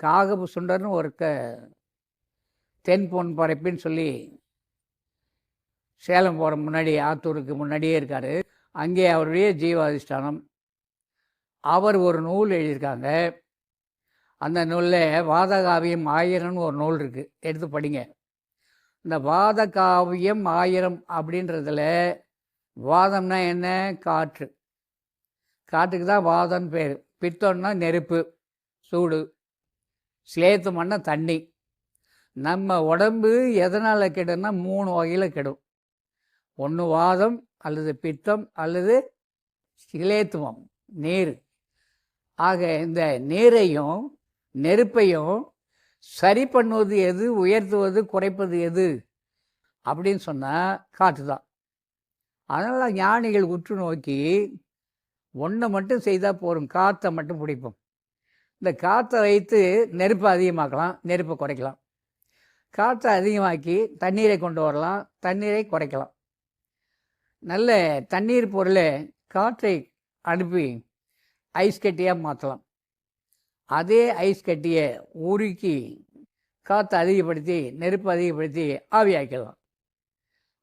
காகபு சுண்டர்னு தென் பொன் பரப்பின்னு சொல்லி சேலம் போகிற முன்னாடி ஆத்தூருக்கு முன்னாடியே இருக்கார். அங்கே அவருடைய ஜீவாதிஷ்டானம். அவர் ஒரு நூல் எழுதியிருக்காங்க. அந்த நூலில் வாதகாவியம் 1000ன்னு ஒரு நூல் இருக்குது, எடுத்து படிங்க. இந்த வாதகாவியம் 1000 அப்படின்றதுல வாதம்னா என்ன? காற்று. காற்றுக்கு தான் வாதம்னு பேர். பித்தம்னா நெருப்பு, சூடு. ஸ்லேத்தம்னா தண்ணி. நம்ம உடம்பு எதனால் கெடுன்னா 3 வகையில் கெடும். ஒன்று வாதம், அல்லது பித்தம், அல்லது சிலேத்துவம், நீர். ஆக இந்த நீரையும் நெருப்பையும் சரி பண்ணுவது எது, உயர்த்துவது குறைப்பது எது அப்படின்னு சொன்னால் காற்று தான். அதனால் ஞானிகள் உற்று நோக்கி ஒன்றை மட்டும் செய்தால் போகும், காற்றை மட்டும் பிடிப்போம். இந்த காற்றை வைத்து நெருப்பை அதிகமாக்கலாம், நெருப்பை குறைக்கலாம். காற்றை அதிகமாக்கி தண்ணீரை கொண்டு வரலாம், தண்ணீரை குறைக்கலாம். நல்ல தண்ணீர் பொருளை காற்றை அனுப்பி ஐஸ் கட்டியாக மாற்றலாம். அதே ஐஸ் கட்டியை உருக்கி காற்றை அதிகப்படுத்தி நெருப்பை அதிகப்படுத்தி ஆவியாக்கலாம்.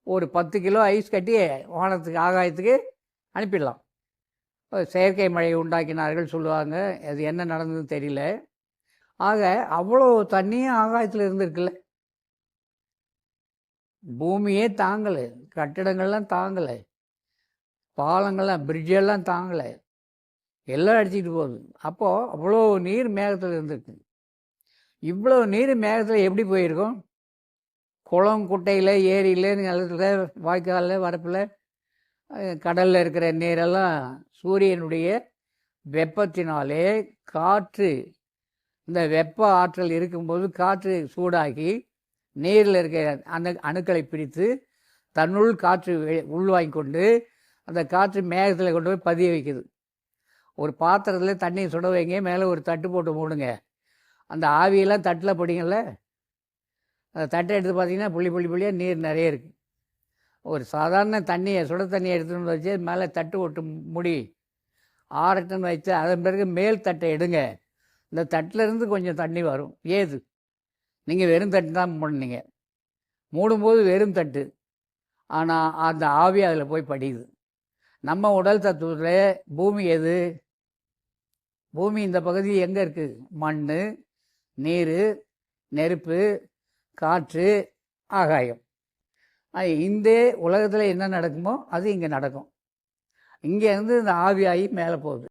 ஒரு 10 கிலோ ஐஸ் கட்டியை வானத்துக்கு ஆகாயத்துக்கு அனுப்பிடலாம். செயற்கை மழை உண்டாக்கினார்கள் சொல்லுவாங்க, அது என்ன நடந்ததுன்னு தெரியல. ஆக அவ்வளோ தண்ணியும் ஆகாயத்தில் இருந்திருக்குல்ல. பூமியே தாங்கலை, கட்டிடங்கள்லாம் தாங்கலை, பாலங்கள்லாம் பிரிட்ஜெல்லாம் தாங்கலை, எல்லாம் அடிச்சுக்கிட்டு போகுது. அப்போது அவ்வளோ நீர் மேகத்தில் இருந்திருக்கு. இவ்வளோ நீர் மேகத்தில் எப்படி போயிருக்கும்? குளம் குட்டையில், ஏரியில், நிலத்தில், வாய்க்காலில், வரப்பில், கடலில் இருக்கிற நீரெல்லாம் சூரியனுடைய வெப்பத்தினாலே காற்று, இந்த வெப்ப ஆற்றல் இருக்கும்போது காற்று சூடாகி நீரில் இருக்கிற அந்த அணுக்களை பிரித்து தன்னுள் காற்று உள்வாங்கி கொண்டு அந்த காற்று மேகத்தில் கொண்டு போய் பதிய வைக்குது. ஒரு பாத்திரத்தில் தண்ணி சுட வைங்க, மேலே ஒரு தட்டு போட்டு மூடுங்க. அந்த ஆவியெல்லாம் தட்டில் படிங்கள்ல, அந்த தட்டை எடுத்து பார்த்தீங்கன்னா புள்ளி புள்ளி புள்ளியாக நீர் நிறைய இருக்குது. ஒரு சாதாரண தண்ணியை, சுட தண்ணியை எடுத்துகிட்டு வச்சு மேலே தட்டு போட்டு மூடி ஆறட்டுன்னு வச்சு அதன் பிறகு மேல் தட்டை எடுங்க. இந்த தட்டிலேருந்து கொஞ்சம் தண்ணி வரும். ஏது நீங்கள் வெறும் தட்டு தான் மூடினீங்க, மூடும்போது வெறும் தட்டு, ஆனால் அந்த ஆவி அதில் போய் படியுது. நம்ம உடல் தத்துவத்தில் பூமி எது? பூமி இந்த பகுதி எங்கே இருக்குது? மண், நீர், நெருப்பு, காற்று, ஆகாயம். இந்த உலகத்தில் என்ன நடக்குமோ அது இங்கே நடக்கும். இங்கேருந்து இந்த ஆவியாகி மேலே போகுது.